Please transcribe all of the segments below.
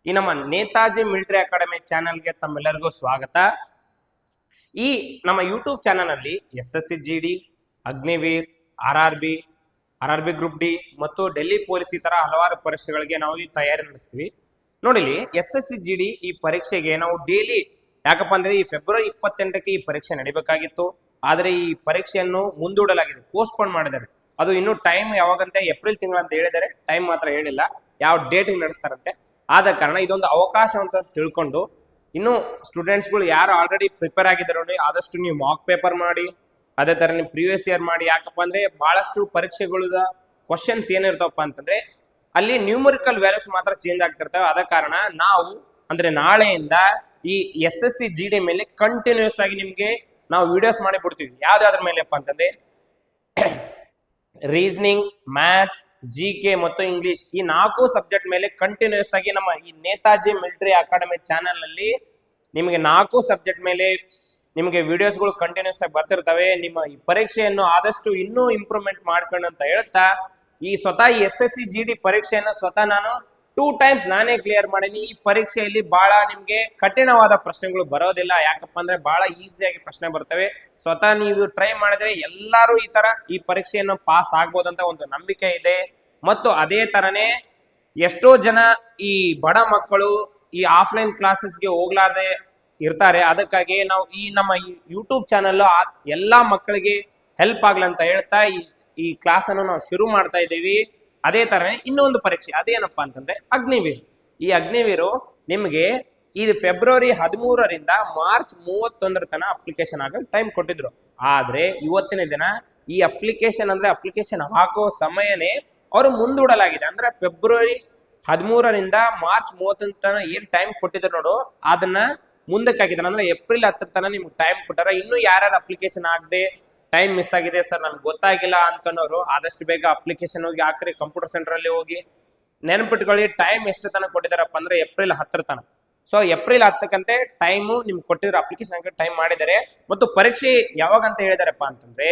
ಈ ನಮ್ಮ Netaji military academy ಚಾನೆಲ್ಗೆ ತಮ್ಮೆಲ್ಲರಿಗೂ ಸ್ವಾಗತ. ಈ ನಮ್ಮ ಯೂಟ್ಯೂಬ್ ಚಾನೆಲ್ ಅಲ್ಲಿ SSC GD, Agniveer, R B group D ಮತ್ತು ಡೆಲ್ಲಿ ಪೊಲೀಸ್ ಈ ತರ ಹಲವಾರು ಪರೀಕ್ಷೆಗಳಿಗೆ ನಾವು ಈ ತಯಾರಿ ನಡೆಸ್ತೀವಿ. ನೋಡಿಲಿ SSC GD ಈ ಪರೀಕ್ಷೆಗೆ ನಾವು ಡೈಲಿ, ಯಾಕಪ್ಪ ಅಂದ್ರೆ ಈ ಫೆಬ್ರವರಿ 28ಕ್ಕೆ ಈ ಪರೀಕ್ಷೆ ನಡಿಬೇಕಾಗಿತ್ತು. ಆದ್ರೆ ಈ ಪರೀಕ್ಷೆಯನ್ನು ಮುಂದೂಡಲಾಗಿದೆ, ಪೋಸ್ಟ್ಪೋನ್ ಮಾಡಿದ್ದಾರೆ. ಅದು ಇನ್ನು ಟೈಮ್ ಯಾವಾಗಂತ ಏಪ್ರಿಲ್ ತಿಂಗಳು ಅಂತ ಹೇಳಿದರೆ, ಟೈಮ್ ಮಾತ್ರ ಹೇಳಿಲ್ಲ ಯಾವ ಡೇಟ್ ನಡೆಸ್ತಾರಂತೆ. ಆದ ಕಾರಣ ಇದೊಂದು ಅವಕಾಶ ಅಂತ ತಿಳ್ಕೊಂಡು ಇನ್ನು ಸ್ಟೂಡೆಂಟ್ಸ್ಗಳು ಯಾರು ಆಲ್ರೆಡಿ ಪ್ರಿಪೇರ್ ಆಗಿದ್ದಾರೆ ನೋಡಿ, ಆದಷ್ಟು ನೀವು ಮಾಕ್ ಪೇಪರ್ ಮಾಡಿ, ಅದೇ ತರ ನೀವು ಪ್ರೀವಿಯಸ್ ಇಯರ್ ಮಾಡಿ. ಯಾಕಪ್ಪ ಅಂದ್ರೆ ಬಹಳಷ್ಟು ಪರೀಕ್ಷೆಗಳ ಕ್ವಶನ್ಸ್ ಏನಿರ್ತಾವಪ್ಪ ಅಂತಂದ್ರೆ ಅಲ್ಲಿ ನ್ಯೂಮರಿಕಲ್ ವ್ಯಾಲ್ಯೂಸ್ ಮಾತ್ರ ಚೇಂಜ್ ಆಗ್ತಿರ್ತವೆ. ಆದ ಕಾರಣ ನಾವು ಅಂದ್ರೆ ನಾಳೆಯಿಂದ ಈ SSC GD ಮೇಲೆ ಕಂಟಿನ್ಯೂಸ್ ಆಗಿ ನಿಮ್ಗೆ ನಾವು ವಿಡಿಯೋಸ್ ಮಾಡಿ ಬಿಡ್ತೀವಿ. ಯಾವ್ದಾದ್ರ ಮೇಲೆಪ್ಪ ಅಂತಂದ್ರೆ ರೀಸನಿಂಗ್, ಮ್ಯಾಥ್ಸ್, GK ಮತ್ತು ಇಂಗ್ಲಿಷ್ ಈ 4 ಸಬ್ಜೆಕ್ಟ್ ಮೇಲೆ ಕಂಟಿನ್ಯೂಸ್ ಆಗಿ ನಮ್ಮ ಈ ನೇತಾಜಿ ಮಿಲಿಟರಿ ಅಕಾಡೆಮಿ ಚಾನೆಲ್ ನಲ್ಲಿ ನಿಮಗೆ 4 ಸಬ್ಜೆಕ್ಟ್ ಮೇಲೆ ನಿಮಗೆ ವಿಡಿಯೋಸ್ಗಳು ಕಂಟಿನ್ಯೂಸ್ ಆಗಿ ಬರ್ತಿರ್ತವೆ. ನಿಮ್ಮ ಈ ಪರೀಕ್ಷೆಯನ್ನು ಆದಷ್ಟು ಇನ್ನೂ ಇಂಪ್ರೂವ್ಮೆಂಟ್ ಮಾಡ್ಕೊಂಡು ಅಂತ ಹೇಳ್ತಾ, ಈ ಸ್ವತಃ SSC GD ಪರೀಕ್ಷೆಯನ್ನು ಸ್ವತಃ ನಾನು 2 ಟೈಮ್ಸ್ ನಾನೇ ಕ್ಲಿಯರ್ ಮಾಡೀನಿ. ಈ ಪರೀಕ್ಷೆಯಲ್ಲಿ ಬಹಳ ನಿಮ್ಗೆ ಕಠಿಣವಾದ ಪ್ರಶ್ನೆಗಳು ಬರೋದಿಲ್ಲ. ಯಾಕಪ್ಪ ಅಂದ್ರೆ ಬಹಳ ಈಸಿಯಾಗಿ ಪ್ರಶ್ನೆ ಬರ್ತವೆ. ಸ್ವತಃ ನೀವು ಟ್ರೈ ಮಾಡಿದ್ರೆ ಎಲ್ಲರೂ ಈ ಪರೀಕ್ಷೆಯನ್ನು ಪಾಸ್ ಆಗ್ಬೋದಂತ ಒಂದು ನಂಬಿಕೆ ಇದೆ. ಮತ್ತು ಅದೇ ತರನೇ ಎಷ್ಟೋ ಜನ ಈ ಬಡ ಮಕ್ಕಳು ಈ ಆಫ್ಲೈನ್ ಕ್ಲಾಸಸ್ಗೆ ಹೋಗ್ಲಾರ್ದೆ ಇರ್ತಾರೆ. ಅದಕ್ಕಾಗಿ ನಾವು ಈ ನಮ್ಮ ಯೂಟ್ಯೂಬ್ ಚಾನಲ್ ಎಲ್ಲಾ ಮಕ್ಕಳಿಗೆ ಹೆಲ್ಪ್ ಆಗ್ಲಿ ಅಂತ ಹೇಳ್ತಾ ಈ ಕ್ಲಾಸ್ ಅನ್ನು ನಾವು ಶುರು ಮಾಡ್ತಾ ಇದ್ದೀವಿ. ಅದೇ ತರನೇ ಇನ್ನೊಂದು ಪರೀಕ್ಷೆ, ಅದೇನಪ್ಪಾ ಅಂತಂದ್ರೆ ಅಗ್ನಿವೀರ್. ಈ ಅಗ್ನಿವೀರು ನಿಮ್ಗೆ ಇದು ಫೆಬ್ರವರಿ 13ರಿಂದ ಮಾರ್ಚ್ 31 ತನಕ ಅಪ್ಲಿಕೇಶನ್ ಆಗಲು ಟೈಮ್ ಕೊಟ್ಟಿದ್ರು. ಆದ್ರೆ ಇವತ್ತಿನ ದಿನ ಈ ಅಪ್ಲಿಕೇಶನ್ ಹಾಕೋ ಸಮಯನೇ ಅವರು ಮುಂದೂಡಲಾಗಿದೆ. ಅಂದ್ರೆ ಫೆಬ್ರವರಿ 13ರಿಂದ ಮಾರ್ಚ್ 31 ತನಕ ಏನ್ ಟೈಮ್ ಕೊಟ್ಟಿದ್ರು ನೋಡು, ಅದನ್ನ ಮುಂದಕ್ಕೆ ಹಾಕಿದಾರೆ. ಅಂದ್ರೆ ಏಪ್ರಿಲ್ 10 ತನಕ ನಿಮ್ಗೆ ಟೈಮ್ ಕೊಟ್ಟಾರ. ಇನ್ನು ಯಾರ್ಯಾರು ಅಪ್ಲಿಕೇಶನ್ ಆಗದೆ ಟೈಮ್ ಮಿಸ್ ಆಗಿದೆ ಸರ್ ನನ್ಗೆ ಗೊತ್ತಾಗಿಲ್ಲ ಅಂತನೋರು ಆದಷ್ಟು ಬೇಗ ಅಪ್ಲಿಕೇಶನ್ ಹೋಗಿ ಹಾಕ್ರಿ. ಕಂಪ್ಯೂಟರ್ ಸೆಂಟರ್ ಅಲ್ಲಿ ಹೋಗಿ ನೆನಪಿಟ್ಕೊಳ್ಳಿ. ಟೈಮ್ ಎಷ್ಟು ತನಕ ಕೊಟ್ಟಿದಾರಪ್ಪ ಅಂದ್ರೆ ಏಪ್ರಿಲ್ 10 ತನಕ. ಸೊ ಏಪ್ರಿಲ್ 10ಕಂತೆ ಟೈಮು ನಿಮ್ಗೆ ಕೊಟ್ಟಿರೋ ಅಪ್ಲಿಕೇಶನ್ ಟೈಮ್ ಮಾಡಿದ್ದಾರೆ. ಮತ್ತು ಪರೀಕ್ಷೆ ಯಾವಾಗ ಅಂತ ಹೇಳಿದಾರಪ್ಪ ಅಂತಂದ್ರೆ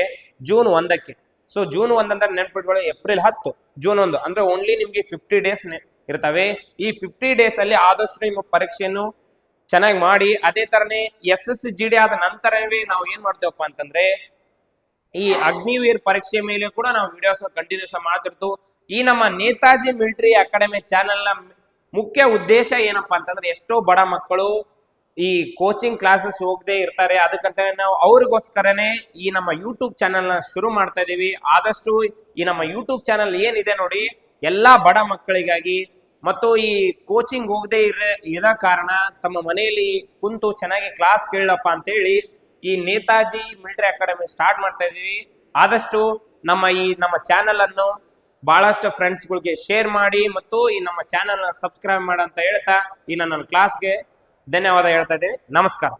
ಜೂನ್ 1ಕ್ಕೆ. ಸೊ ಜೂನ್ 1 ಅಂತ ನೆನ್ಪಿಟ್ಕೊಳ್ಳಿ. ಏಪ್ರಿಲ್ 10, ಜೂನ್ 1 ಅಂದ್ರೆ ಓನ್ಲಿ ನಿಮ್ಗೆ 50 ಡೇಸ್ ಇರ್ತವೆ. ಈ 50 ಡೇಸ್ ಅಲ್ಲಿ ಆದಷ್ಟು ನಿಮ್ಮ ಪರೀಕ್ಷೆಯನ್ನು ಚೆನ್ನಾಗಿ ಮಾಡಿ. ಅದೇ ತರನೇ SSC GD ಆದ ನಂತರವೇ ನಾವು ಏನ್ ಮಾಡ್ತೇವಪ್ಪ ಅಂತಂದ್ರೆ ಈ ಅಗ್ನಿವೀರ್ ಪರೀಕ್ಷೆ ಮೇಲೆ ಕೂಡ ನಾವು ವಿಡಿಯೋಸ್ ಕಂಟಿನ್ಯೂಸ್ ಮಾಡ್ತಿರ್ತೀವಿ. ಈ ನಮ್ಮ ನೇತಾಜಿ ಮಿಲಿಟರಿ ಅಕಾಡೆಮಿ ಚಾನೆಲ್ ನ ಮುಖ್ಯ ಉದ್ದೇಶ ಏನಪ್ಪಾ ಅಂತಂದ್ರೆ ಎಷ್ಟೋ ಬಡ ಮಕ್ಕಳು ಈ ಕೋಚಿಂಗ್ ಕ್ಲಾಸಸ್ ಹೋಗದೆ ಇರ್ತಾರೆ. ಅದಕ್ಕಂತ ನಾವು ಅವ್ರಿಗೋಸ್ಕರನೇ ಈ ನಮ್ಮ ಯೂಟ್ಯೂಬ್ ಚಾನೆಲ್ ನ ಶುರು ಮಾಡ್ತಾ ಇದೀವಿ. ಆದಷ್ಟು ಈ ನಮ್ಮ ಯೂಟ್ಯೂಬ್ ಚಾನೆಲ್ ಏನಿದೆ ನೋಡಿ, ಎಲ್ಲಾ ಬಡ ಮಕ್ಕಳಿಗಾಗಿ ಮತ್ತು ಈ ಕೋಚಿಂಗ್ ಹೋಗದೆ ಇರೋ ಕಾರಣ ತಮ್ಮ ಮನೆಯಲ್ಲಿ ಕುಂತು ಚೆನ್ನಾಗಿ ಕ್ಲಾಸ್ ಕೇಳಪ್ಪ ಅಂತ ಹೇಳಿ ಈ ನೇತಾಜಿ ಮಿಲಿಟರಿ ಅಕಾಡೆಮಿ ಸ್ಟಾರ್ಟ್ ಮಾಡ್ತಾ ಇದೀವಿ. ಆದಷ್ಟು ನಮ್ಮ ಚಾನೆಲ್ ಅನ್ನು ಬಹಳಷ್ಟು ಫ್ರೆಂಡ್ಸ್ಗಳಿಗೆ ಶೇರ್ ಮಾಡಿ ಮತ್ತು ಈ ನಮ್ಮ ಚಾನೆಲ್ ನ ಸಬ್ಸ್ಕ್ರೈಬ್ ಮಾಡಂತ ಹೇಳ್ತಾ ಈ ನನ್ನ ಕ್ಲಾಸ್ಗೆ ಧನ್ಯವಾದ ಹೇಳ್ತಾ ಇದ್ದೀನಿ. ನಮಸ್ಕಾರ.